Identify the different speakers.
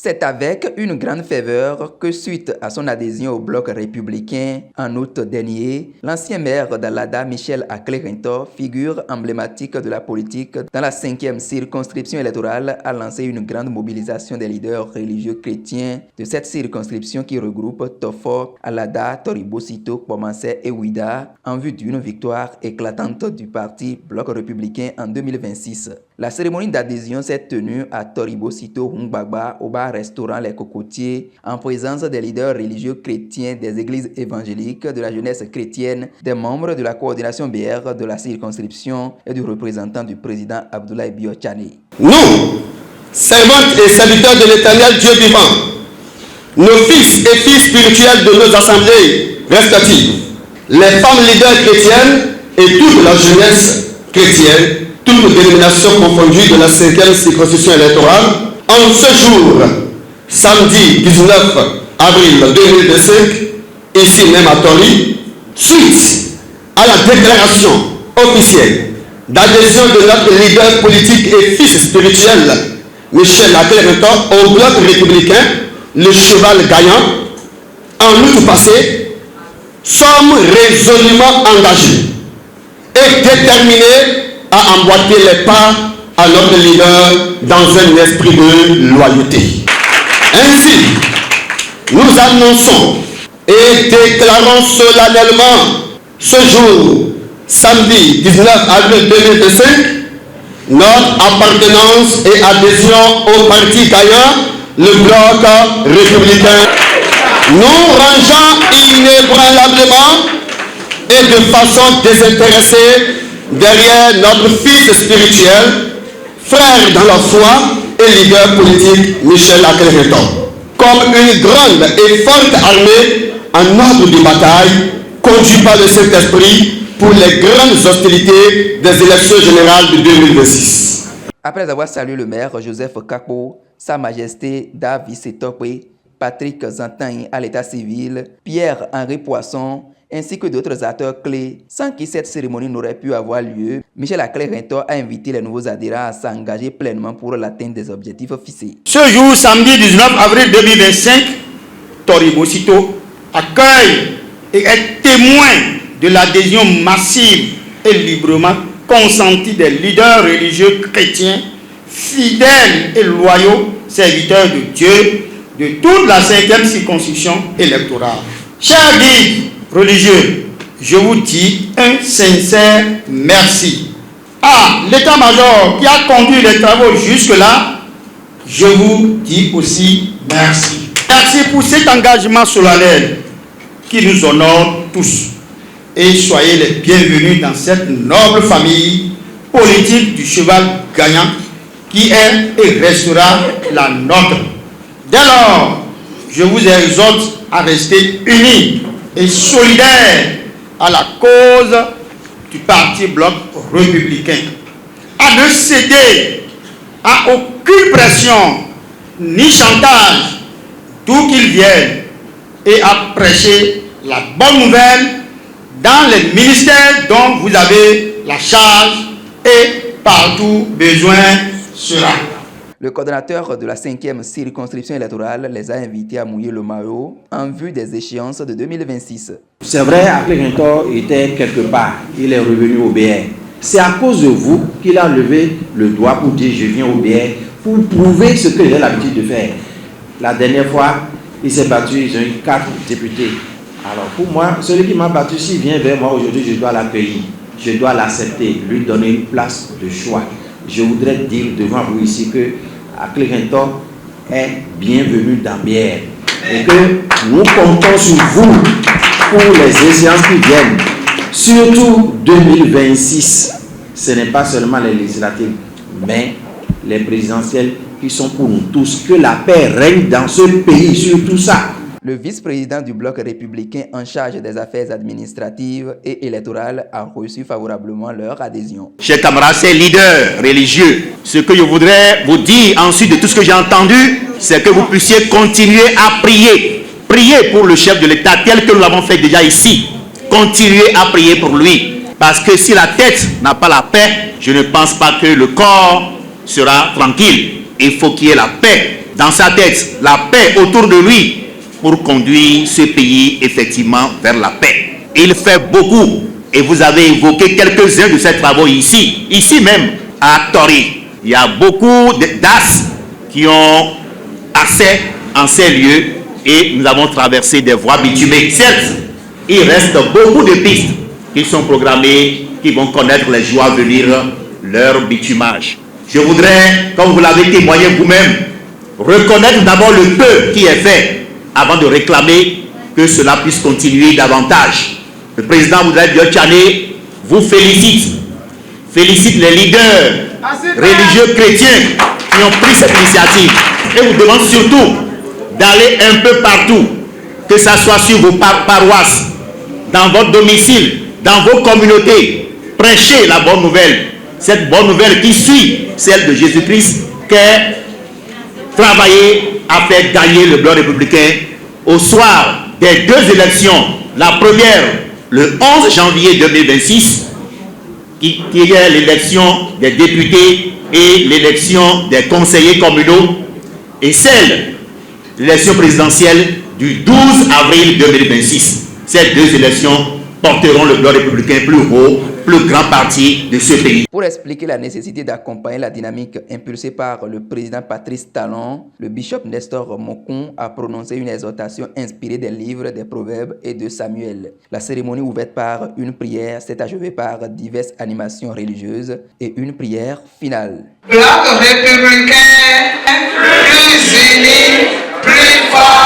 Speaker 1: C'est avec une grande ferveur que, suite à son adhésion au bloc républicain en août dernier, l'ancien maire d'Alada, Michel Akle-Rintor, figure emblématique de la politique dans la 5e circonscription électorale, a lancé une grande mobilisation des leaders religieux chrétiens de cette circonscription qui regroupe Tofo, Alada, Toribo-Sito, Kpomansé et Ouida en vue d'une victoire éclatante du parti bloc républicain en 2026. La cérémonie d'adhésion s'est tenue à Toribo-Sito, Hungbagba, au bar-restaurant Les Cocotiers, en présence des leaders religieux chrétiens des églises évangéliques, de la jeunesse chrétienne, des membres de la coordination BR de la circonscription et du représentant du président Abdoulaye Bio-Tchane.
Speaker 2: Nous, servantes et serviteurs de l'Éternel Dieu vivant, nos fils et filles spirituels de nos assemblées respectives, les femmes leaders chrétiennes et toute la jeunesse chrétienne, toutes dénominations confondues de la 5e circonscription électorale, en ce jour, samedi 19 avril 2025, ici même à Tori, suite à la déclaration officielle d'adhésion de notre leader politique et fils spirituel, Michel Akle-Rintor, au bloc républicain, le cheval gagnant, en août passé, sommes résolument engagés et déterminés à emboîter les pas à notre leader dans un esprit de loyauté. Ainsi, nous annonçons et déclarons solennellement ce jour, samedi 19 avril 2025, notre appartenance et adhésion au parti gagnant, le bloc républicain. Nous rangeons inébranlablement et de façon désintéressée derrière notre fils spirituel, frère dans la foi et leader politique Michel Akle-Rintor, comme une grande et forte armée en ordre de bataille, conduite par le Saint-Esprit pour les grandes hostilités des élections générales de 2026.
Speaker 1: Après avoir salué le maire Joseph Kako, Sa Majesté David Setokwe, Patrick Zantin à l'état civil, Pierre-Henri Poisson, ainsi que d'autres acteurs clés, sans qui cette cérémonie n'aurait pu avoir lieu, Michel Akle-Rintor a invité les nouveaux adhérents à s'engager pleinement pour l'atteinte des objectifs fixés.
Speaker 3: Ce jour, samedi 19 avril 2025, Toribo-Sito accueille et est témoin de l'adhésion massive et librement consentie des leaders religieux chrétiens, fidèles et loyaux serviteurs de Dieu de toute la 5e circonscription électorale. Chers guides religieux, je vous dis un sincère merci. À l'état-major qui a conduit les travaux jusque-là, je vous dis aussi merci. Merci pour cet engagement solennel qui nous honore tous. Et soyez les bienvenus dans cette noble famille politique du cheval gagnant qui est et restera la nôtre. Dès lors, je vous exhorte à rester unis et solidaire à la cause du parti bloc républicain, à ne céder à aucune pression ni chantage d'où qu'il vienne et à prêcher la bonne nouvelle dans les ministères dont vous avez la charge et partout besoin sera.
Speaker 1: Le coordonnateur de la 5e circonscription électorale les a invités à mouiller le maillot en vue des échéances de 2026.
Speaker 4: C'est vrai, Akle-Rintor était quelque part, il est revenu au BR. C'est à cause de vous qu'il a levé le doigt pour dire je viens au BR, pour prouver ce qu'il a l'habitude de faire. La dernière fois, il s'est battu, ils ont eu 4 députés. Alors pour moi, celui qui m'a battu, s'il vient vers moi aujourd'hui, je dois l'accueillir, je dois l'accepter, lui donner une place de choix. Je voudrais dire devant vous ici que Akle-Rintor est bienvenu dans BR et que nous comptons sur vous pour les échéances qui viennent, surtout 2026. Ce n'est pas seulement les législatives, mais les présidentielles qui sont pour nous tous. Que la paix règne dans ce pays sur tout ça.
Speaker 1: Le vice-président du bloc républicain en charge des affaires administratives et électorales a reçu favorablement leur adhésion.
Speaker 3: Chers camarades, ces leaders religieux, ce que je voudrais vous dire ensuite de tout ce que j'ai entendu, c'est que vous puissiez continuer à prier. Prier pour le chef de l'État tel que nous l'avons fait déjà ici. Continuez à prier pour lui. Parce que si la tête n'a pas la paix, je ne pense pas que le corps sera tranquille. Il faut qu'il y ait la paix dans sa tête, la paix autour de lui, pour conduire ce pays effectivement vers la paix. Il fait beaucoup, et vous avez évoqué quelques-uns de ces travaux ici même à Tori. Il y a beaucoup d'AS qui ont accès en ces lieux et nous avons traversé des voies bitumées. Certes, il reste beaucoup de pistes qui sont programmées, qui vont connaître les jours à venir, leur bitumage. Je voudrais, comme vous l'avez témoigné vous-même, reconnaître d'abord le peu qui est fait avant de réclamer que cela puisse continuer davantage. Le président Abdoulaye Diop-Tchané vous félicite les leaders religieux chrétiens qui ont pris cette initiative et vous demande surtout d'aller un peu partout, que ce soit sur vos paroisses, dans votre domicile, dans vos communautés, prêcher la bonne nouvelle, cette bonne nouvelle qui suit celle de Jésus-Christ, qu'est travailler à faire gagner le bloc républicain au soir des deux élections. La première, le 11 janvier 2026, qui est l'élection des députés et l'élection des conseillers communaux, et celle, l'élection présidentielle du 12 avril 2026. Ces deux élections porteront le bloc républicain plus haut, plus grand parti de ce pays.
Speaker 1: Pour expliquer la nécessité d'accompagner la dynamique impulsée par le président Patrice Talon, le bishop Nestor Mokon a prononcé une exhortation inspirée des livres des Proverbes et de Samuel. La cérémonie ouverte par une prière s'est achevée par diverses animations religieuses et une prière finale.
Speaker 5: Bloc républicain, plus unis, plus fort.